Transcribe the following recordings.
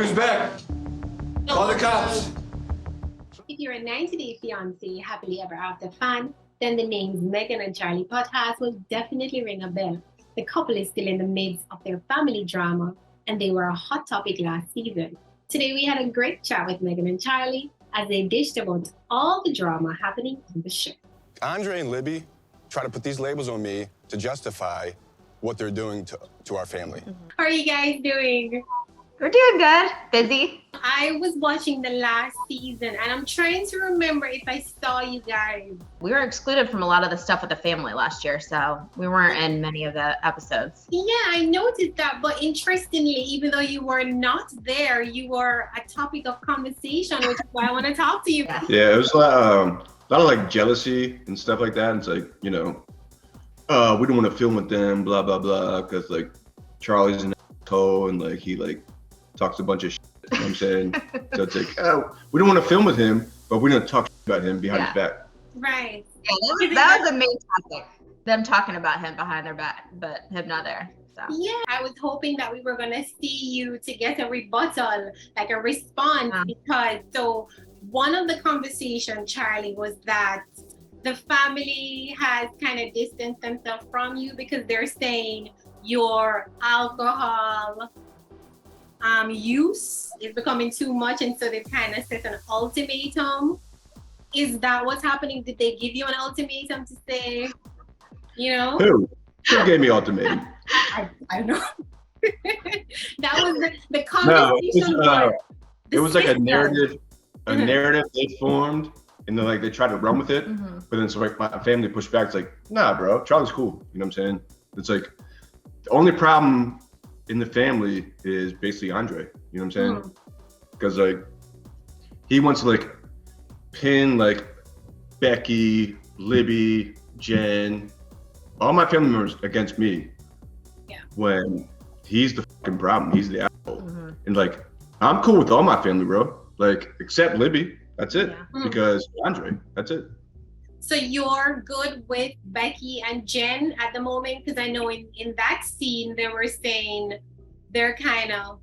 Walker's back. Call the cops. If you're a 90-Day Fiance happily ever after fan, then the names Megan and Charlie Potthast will definitely ring a bell. The couple is still in the midst of their family drama, and they were a hot topic last season. Today we had a great chat with Megan and Charlie as they dished about all the drama happening on the show. Andrei and Libby try to put these labels on me to justify what they're doing to our family. How are you guys doing? We're doing good. Busy. I was watching the last season and I'm trying to remember if I saw you guys. We were excluded from a lot of the stuff with the family last year, so we weren't in many of the episodes. Yeah, I noticed that, but interestingly, even though you were not there, you were a topic of conversation, which is why I want to talk to you. Yeah, it was a lot of like jealousy and stuff like that. And it's like, you know, we don't want to film with them, blah, blah, blah, because like Charlie's an asshole and like he like talks a bunch of shit, you know what I'm saying? So it's like, oh, we don't want to film with him, but we're going to talk about him behind his back. Right. Yeah, that was the main topic. Them talking about him behind their back, but him not there. So. Yeah, I was hoping that we were going to see you to get a rebuttal, like a response, because so one of the conversation, Charlie, was that the family has kind of distanced themselves from you because they're saying your alcohol use is becoming too much, and so they've kind of set an ultimatum. Is that what's happening? Did they give you an ultimatum to say, you know? Who gave me ultimatum? I know. That was the conversation. No, it was like a narrative they formed, and then like they tried to run with it, but then so like my family pushed back. It's like, nah, bro, Charlie's cool. You know what I'm saying? It's like the only problem in the family is basically Andrei. You know what I'm saying? Because like he wants to like pin like Becky, Libby, Jen, all my family members against me. Yeah. When he's the fucking problem. He's the asshole. And like I'm cool with all my family, bro. Like except Libby. That's it. Because Andrei. That's it. So you're good with Becky and Jen at the moment? Because I know in that scene, they were saying they're kind of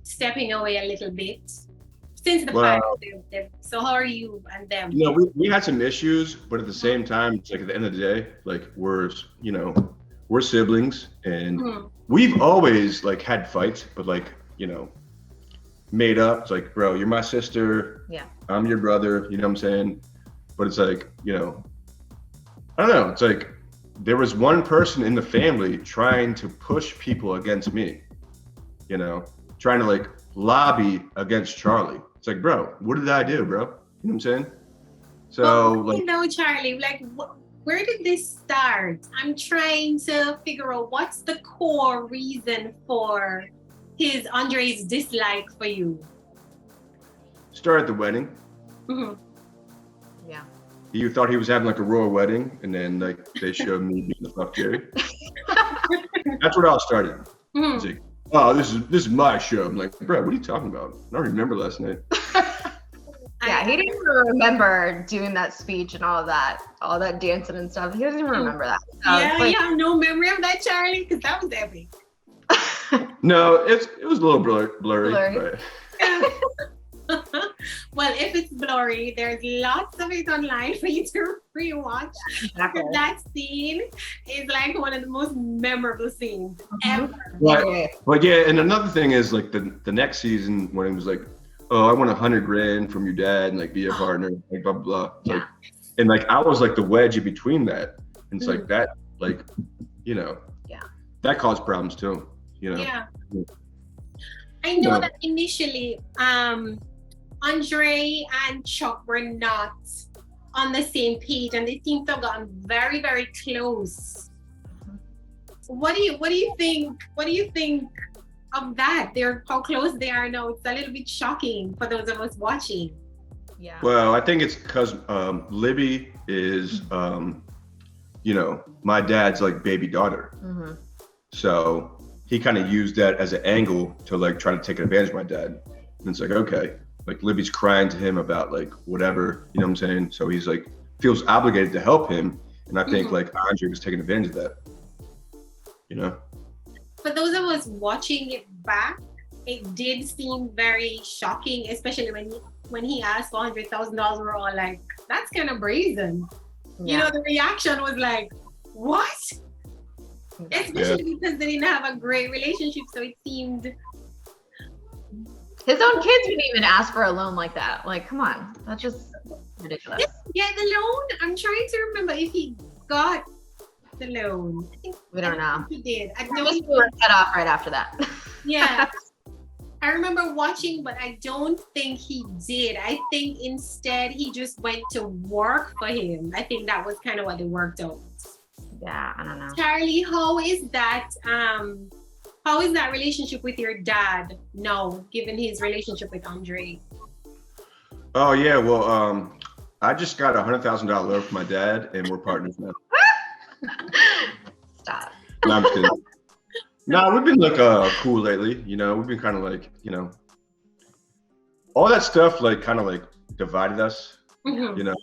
stepping away a little bit since the pilot. So how are you and them? You know, we had some issues, but at the same time, it's like at the end of the day, like we're siblings and we've always like had fights, but like, you know, made up. It's like, bro, you're my sister. Yeah. I'm your brother. You know what I'm saying? But it's like, you know, I don't know. It's like there was one person in the family trying to push people against me, you know, trying to like lobby against Charlie. It's like, bro, what did I do, bro? You know what I'm saying? So like, you know, Charlie, like, where did this start? I'm trying to figure out what's the core reason for Andrei's dislike for you. Start at the wedding. Yeah. You thought he was having like a royal wedding, and then like they showed me being the fuck Jerry. That's where it all started. It's like, oh, this is my show. I'm like, bro, what are you talking about? I don't remember last night. Yeah, he didn't even remember doing that speech and all that dancing and stuff. He doesn't even remember that. So you have no memory of that, Charlie, because that was epic. No, it was a little blurry. But... Well, if it's blurry, there's lots of it online for you to rewatch. That scene is like one of the most memorable scenes ever. But yeah, and another thing is like the next season when it was like, oh, I want $100,000 from your dad and like be a partner, like blah blah blah. Like, and like I was like the wedge in between that, and it's like that, like, you know, that caused problems too. You know. Yeah. I know that initially, Andrei and Chuck were not on the same page, and they seem to have gotten very, very close. What do you think? What do you think of that? How close they are now. It's a little bit shocking for those of us watching. Yeah. Well, I think it's because Libby is, you know, my dad's like baby daughter. So he kind of used that as an angle to like try to take advantage of my dad. And it's like, okay, like Libby's crying to him about like whatever, you know what I'm saying? So he's like, feels obligated to help him. And I think like Andrei was taking advantage of that, you know? For those of us watching it back, it did seem very shocking, especially when he asked for $100,000. We're all like, that's kind of brazen. Yeah. You know, the reaction was like, what? Especially because they didn't have a great relationship, so it seemed. His own kids wouldn't even ask for a loan like that. Like, come on, that's just ridiculous. Yeah, the loan. I'm trying to remember if he got the loan. We don't know. He did. I We don't. were cut off right after that. Yeah. I remember watching, but I don't think he did. I think instead he just went to work for him. I think that was kind of what they worked out. Yeah, I don't know. Charlie, how is that relationship with your dad now, given his relationship with Andrei? Oh yeah, well, I just got $100,000 loan from my dad, and we're partners now. Stop. No, I'm just kidding. No, we've been cool lately. You know, we've been kind of like, you know, all that stuff like kind of like divided us. Mm-hmm. You know,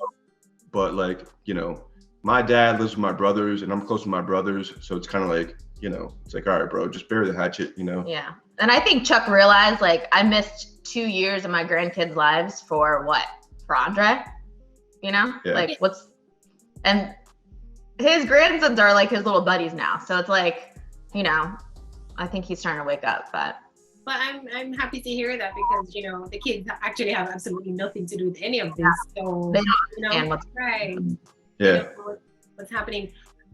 but like, you know, my dad lives with my brothers, and I'm close to my brothers, so it's kind of like, you know, it's like, all right, bro, just bury the hatchet, you know? Yeah. And I think Chuck realized, like, I missed 2 years of my grandkids' lives for what? For Andrei? You know? Yeah. Like, and his grandsons are like his little buddies now. So it's like, you know, I think he's starting to wake up, but I'm happy to hear that, because, you know, the kids actually have absolutely nothing to do with any of this. So, they don't you know, understand what's right. Yeah. You know, what's happening.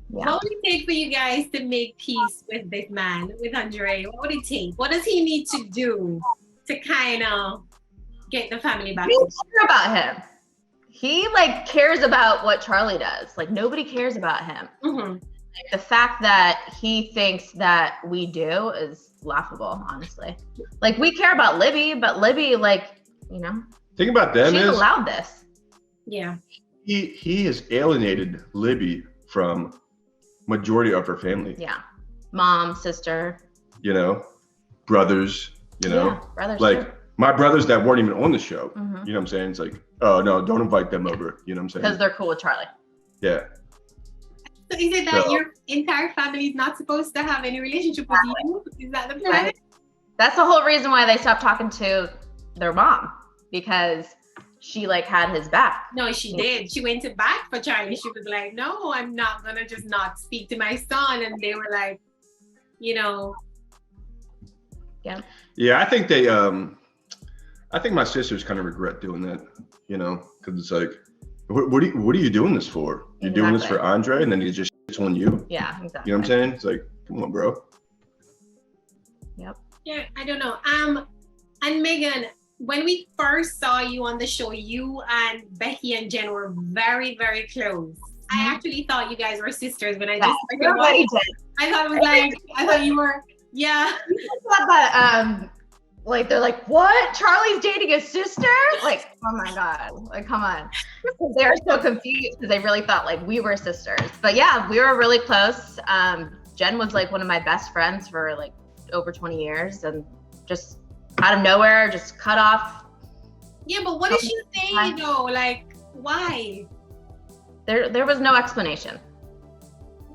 Yeah. What would it take for you guys to make peace with this man, with Andrei? What would it take? What does he need to do to kind of get the family back? We care about him. He like cares about what Charlie does. Like, nobody cares about him. Mm-hmm. Like, the fact that he thinks that we do is laughable, honestly. Like, we care about Libby, but Libby, like, you know, Thing about them she is allowed this. Yeah. he has alienated Libby from majority of her family. Yeah. Mom, sister. You know, brothers, you know, Yeah, brothers like too. my brothers that weren't even on the show. Mhm. You know what I'm saying? It's like, oh no, don't invite them over. You know what I'm saying? Because they're cool with Charlie. Yeah. So is it that So- your entire family is not supposed to have any relationship with you? Is that the plan? Right. That's the whole reason why they stopped talking to their mom, because she like had his back. No, she did. She went to bat for Charlie. She was like, no, I'm not going to just not speak to my son. And they were like, you know. Yeah, I think I think my sisters kind of regret doing that, you know, because it's like, what are you doing this for? You're doing this for Andrei, and then he just shits on you. Yeah, exactly. You know what I'm saying? It's like, come on, bro. Yep. Yeah, I don't know. And Megan, when we first saw you on the show, you and Becky and Jen were very, very close. I actually thought you guys were sisters when I just Everybody did. I thought it was like, I thought you were, yeah. I thought that, like, they're like, what? Charlie's dating a sister? Like, oh my God. Like, come on. They were so confused because they really thought like we were sisters. But yeah, we were really close. Jen was like one of my best friends for like over 20 years, and just out of nowhere, just cut off. Yeah, but what did she say though? Like, why? There was no explanation.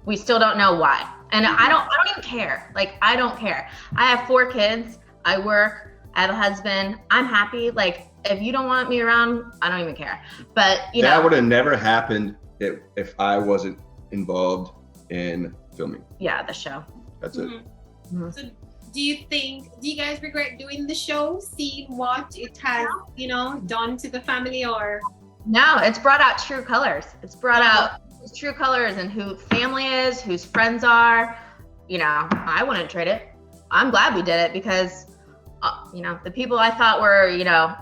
We still don't know why. And I don't even care. Like, I don't care. I have 4 kids. I work. I have a husband. I'm happy. Like, if you don't want me around, I don't even care. But you know, that would have never happened if I wasn't involved in filming. Yeah, the show. That's it. Mm-hmm. So do you guys regret doing the show, seeing what it has, you know, done to the family? Or No, it's brought out true colors. It's brought out true colors and who family is, whose friends are. You know, I wouldn't trade it. I'm glad we did it because, you know, the people I thought were, you know,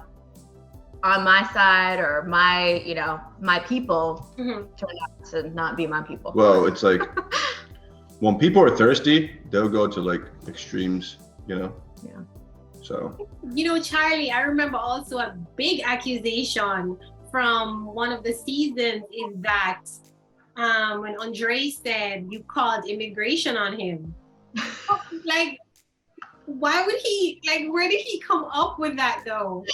on my side or my, you know, my people turned out to not be my people. Well, it's like when people are thirsty, they'll go to like extremes, you know? Yeah. So. You know, Charlie, I remember also a big accusation from one of the seasons is that when Andrei said you called immigration on him. Like, why would he, like, where did he come up with that though?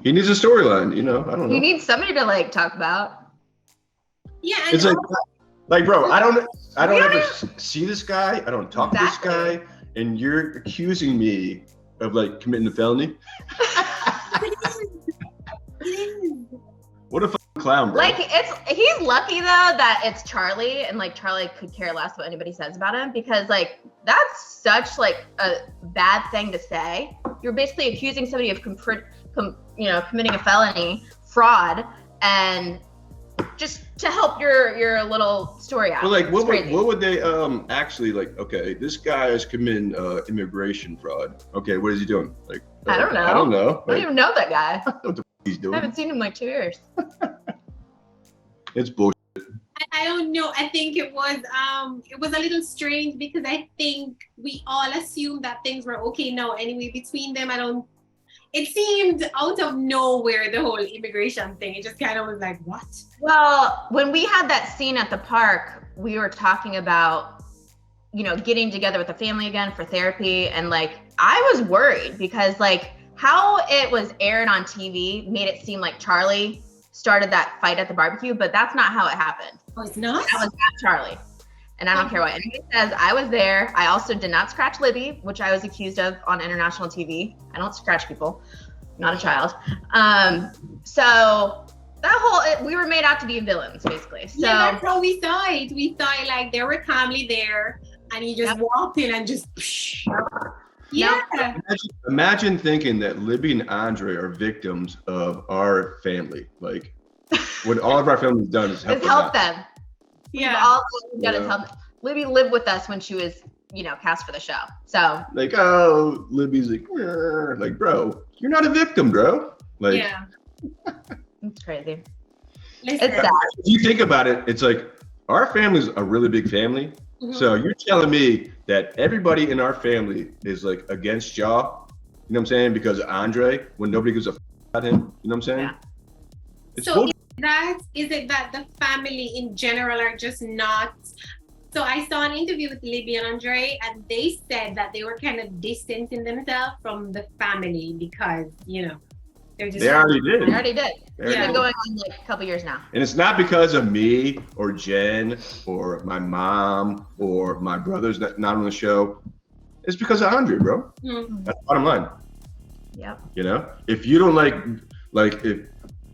He needs a storyline, you know? I don't know. You need somebody to like talk about. Yeah, and It's like bro, I don't ever see this guy. I don't talk to this Exactly. guy. and you're accusing me of like committing a felony. What a fucking clown, bro. Like he's lucky though that it's Charlie, and like Charlie could care less what anybody says about him, because like that's such like a bad thing to say. You're basically accusing somebody of committing a felony, fraud, and just to help your little story out. But like, what would they actually like? Okay, this guy is committing immigration fraud. Okay, what is he doing? Like, I don't know. I don't know. I don't even know that guy. What the f- he's doing? I haven't seen him in like 2 years. It's bullshit. I don't know. I think it was a little strange because I think we all assumed that things were okay now anyway between them. It seemed out of nowhere, the whole immigration thing. It just kind of was like, what? Well, when we had that scene at the park, we were talking about, getting together with the family again for therapy. And like, I was worried because like how it was aired on TV made it seem like Charlie started that fight at the barbecue, but that's not how it happened. Oh, it's not? That was not Charlie. And I don't care what anybody says. I was there. I also did not scratch Libby, which I was accused of on international TV. I don't scratch people. I'm not a child. So that whole, we were made out to be villains, basically. So yeah, that's how we saw it. We saw it like they were calmly there, and he just walked in and just. Yeah. Imagine thinking that Libby and Andrei are victims of our family. Like, what all of our family's done is help them. Yeah. All we've done is help. Libby lived with us when she was, cast for the show. So like, oh, Libby's like, bro, you're not a victim, bro. Like, yeah. It's crazy. Listen. It's sad. If you think about it, it's like our family's a really big family. Mm-hmm. So you're telling me that everybody in our family is like against y'all, you know what I'm saying? Because of Andrei, when nobody gives a about him, you know what I'm saying? Yeah. It's so bullshit. is it that the family in general are just not? So I saw an interview with Libby and Andrei, and they said that they were kind of distancing themselves from the family because, they're just. They already did. They already did. It's Yeah. been going on like a couple years now. And it's not because of me or Jen or my mom or my brothers that not on the show. It's because of Andrei, bro. Mm-hmm. That's the bottom line. Yep. If you don't like if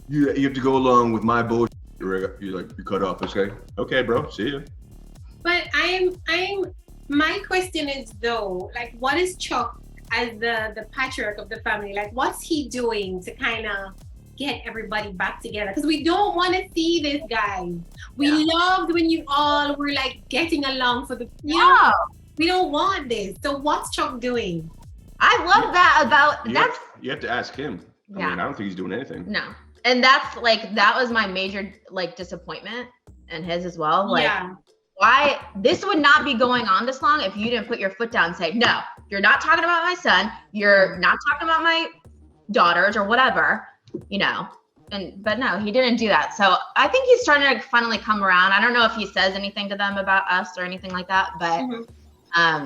you have to go along with my bullshit, you're cut off. Okay, bro, see you. But my question is though, like, what is Chuck as the patriarch of the family? Like, what's he doing to kind of get everybody back together? Because we don't want to see this, guys. We loved when you all were like getting along for the. We don't want this. So what's Chuck doing? I love that about that's. You have to ask him. Yeah. I mean, I don't think he's doing anything. No, and that's like that was my major like disappointment, and his as well. Like, why this would not be going on this long if you didn't put your foot down and say, no, you're not talking about my son. You're not talking about my daughters or whatever, but no, he didn't do that. So I think he's starting to finally come around. I don't know if he says anything to them about us or anything like that, but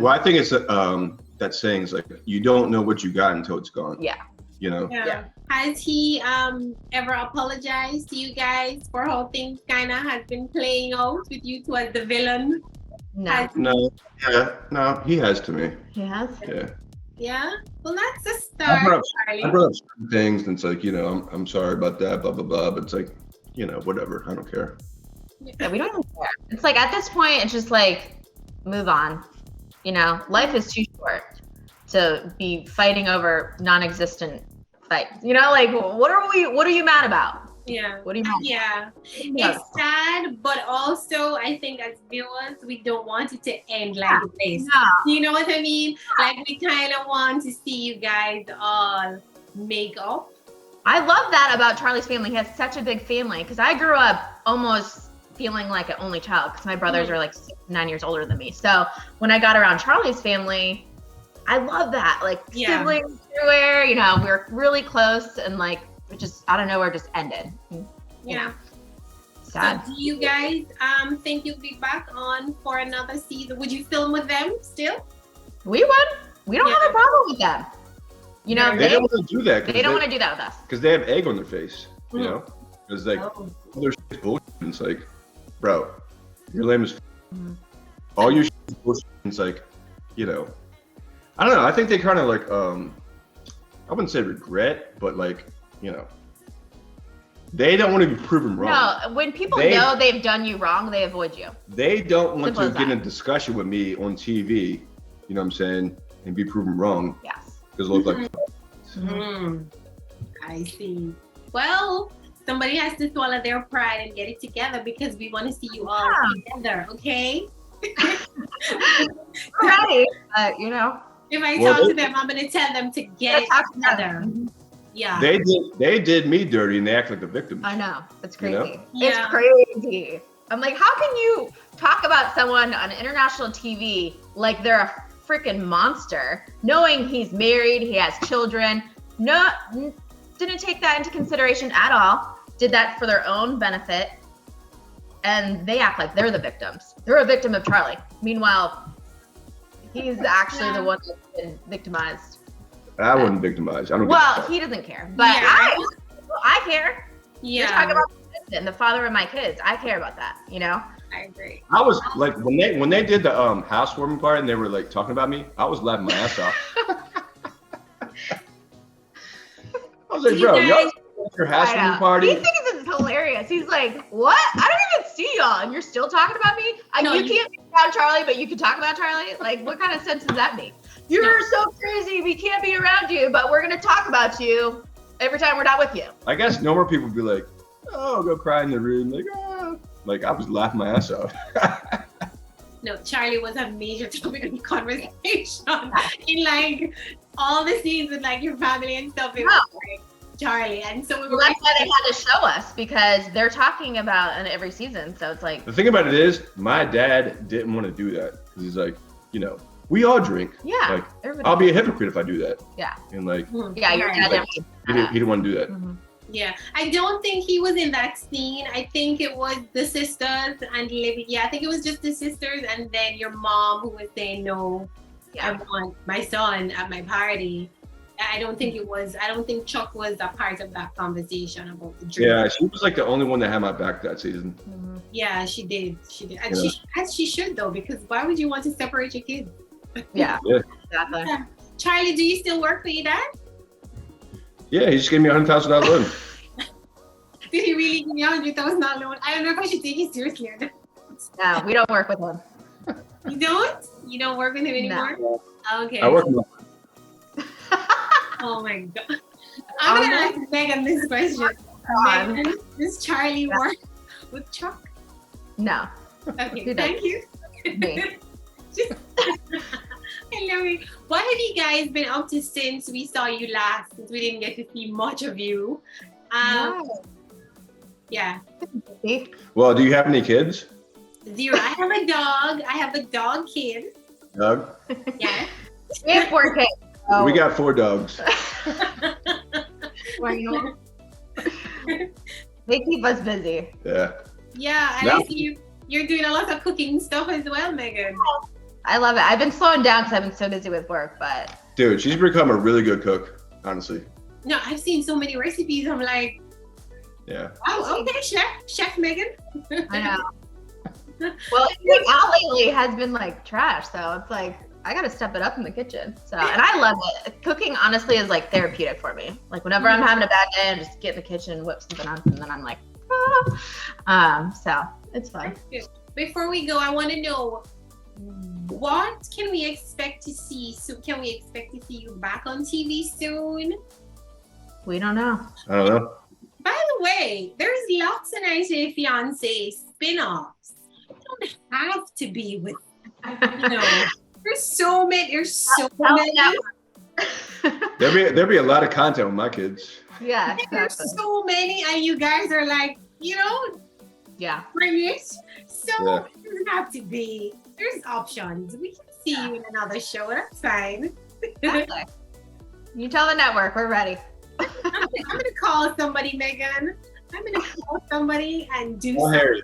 well, I think it's that saying is like, you don't know what you got until it's gone. Yeah. Yeah. Has he ever apologized to you guys for how things kind of has been playing out with you two as the villain? No. No, he has to me. He has? Yeah. Yeah? Well, that's a start, Charlie. I brought up certain things and it's like, I'm sorry about that, blah, blah, blah. But it's like, whatever. I don't care. Yeah, we don't even care. It's like at this point, it's just like, move on. Life is too short to be fighting over non-existent fights. Like what are you mad about? Yeah. What do you mean? Yeah. It's sad, but also I think as viewers, we don't want it to end like this. No. You know what I mean? Like we kind of want to see you guys all make up. I love that about Charlie's family. He has such a big family because I grew up almost feeling like an only child because my brothers are like 9 years older than me. So when I got around Charlie's family, I love that. Like siblings everywhere, we're really close and like it just out of nowhere just ended. Yeah. Sad. So do you guys think you'll be back on for another season? Would you film with them still? We would. We don't have a problem with them. They don't want to do that. They don't want to do that with us. Because they have egg on their face, Because like their shit's bullshit. And it's like, bro, your lame is all your shit is bullshit. It's like, I don't know. I think they kind of like, I wouldn't say regret, but like, you know, they don't want to be proven wrong. No, when people know they've done you wrong, they avoid you. They don't want Simple to get in a discussion with me on TV, you know what I'm saying, and be proven wrong. Yes. Because it looks like. I see. Well, somebody has to swallow their pride and get it together because we want to see you all together, okay? Right. You know. If I talk to them, I'm going to tell them to get it together. Yeah. They did me dirty and they act like the victims. I know. It's crazy. You know? It's crazy. I'm like, how can you talk about someone on international TV like they're a freaking monster, knowing he's married, he has children, didn't take that into consideration at all, did that for their own benefit, and they act like they're the victims. They're a victim of Charlie. Meanwhile, he's actually the one that's been victimized. I wouldn't victimize. I don't. Well, he doesn't care, but I care. Yeah. You're talking about the father of my kids. I care about that. You know. I agree. I was like, when they did the housewarming part and they were like talking about me, I was laughing my ass off. I was like, bro, y'all your housewarming party. He thinks it's hilarious. He's like, what? I don't even see y'all, and you're still talking about me. You can't be around Charlie, but you can talk about Charlie. Like, what kind of sense does that make? You're so crazy. We can't be around you, but we're gonna talk about you every time we're not with you. I guess normal people would be like, oh, I'll go cry in the room, like, oh. Like I was laughing my ass off. No, Charlie was a major topic of conversation in like all the scenes with like your family and stuff. It was like Charlie, and so we were. That's why they had to show us, because they're talking about in every season. So it's like the thing about it is, my dad didn't want to do that because he's like, you know, we all drink. Yeah. Like, I'll be a hypocrite if I do that. Yeah. And like, yeah, your dad he didn't want to do that. Mm-hmm. Yeah, I don't think he was in that scene. I think it was the sisters and Libby. Yeah, I think it was just the sisters and then your mom who was saying, no, I want my son at my party. I don't think Chuck was a part of that conversation about the drink. Yeah, she was like the only one that had my back that season. Mm-hmm. Yeah, she did. And she should though, because why would you want to separate your kids? Yeah. Exactly. Yeah. Charlie, do you still work for your dad? Yeah, he just gave me $100,000 loan. Did he really give me $100,000 loan? I don't know if I should take it seriously or not. No, we don't work with him. You don't? You don't work with him anymore? No. Okay. I work with Oh my God. I'm going to ask Megan this question. Megan, does Charlie work with Chuck? No. Okay, thank you. Me. I love it. What have you guys been up to since we saw you last? Since we didn't get to see much of you. Yeah. Well, do you have any kids? 0. I have a dog. I have a dog kid. Doug? Yes. We have 4 kids. Oh. We got 4 dogs. They keep us busy. Yeah. Yeah, and I see you're doing a lot of cooking stuff as well, Megan. I love it. I've been slowing down because I've been so busy with work, but. Dude, she's become a really good cook, honestly. No, I've seen so many recipes. I'm like, yeah. Oh, okay, Chef Megan. I know. Well, out lately has been like trash, so it's like I gotta step it up in the kitchen. So, and I love it. Cooking honestly is like therapeutic for me. Like whenever I'm having a bad day, I just get in the kitchen, whip something up, and then I'm like, so it's fun. Before we go, I want to know, what can we expect to see? So can we expect to see you back on TV soon? We don't know. I don't know. By the way, there's lots of 90 Day Fiance spin-offs. You don't have to be with, there's so many. There'll be a lot of content with my kids. Yeah, exactly. There's so many, and you guys are like, bring it. So it doesn't have to be. There's options. We can see you in another show. That's fine. Exactly. You tell the network we're ready. I'm gonna call somebody, Megan. I'm gonna call somebody and do something.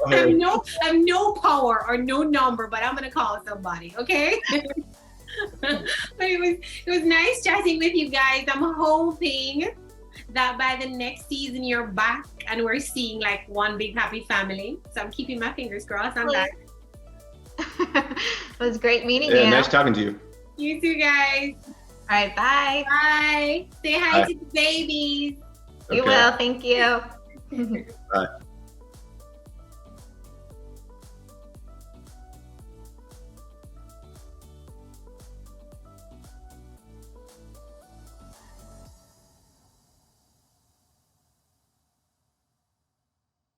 I have no power or no number, but I'm gonna call somebody, okay? But it was nice chatting with you guys. I'm hoping that by the next season you're back and we're seeing like one big happy family. So I'm keeping my fingers crossed on that. It was great meeting you. Yeah, nice talking to you. You too, guys. All right, bye. Bye. Say hi Bye. to the babies. You Okay. will. Thank you. Bye.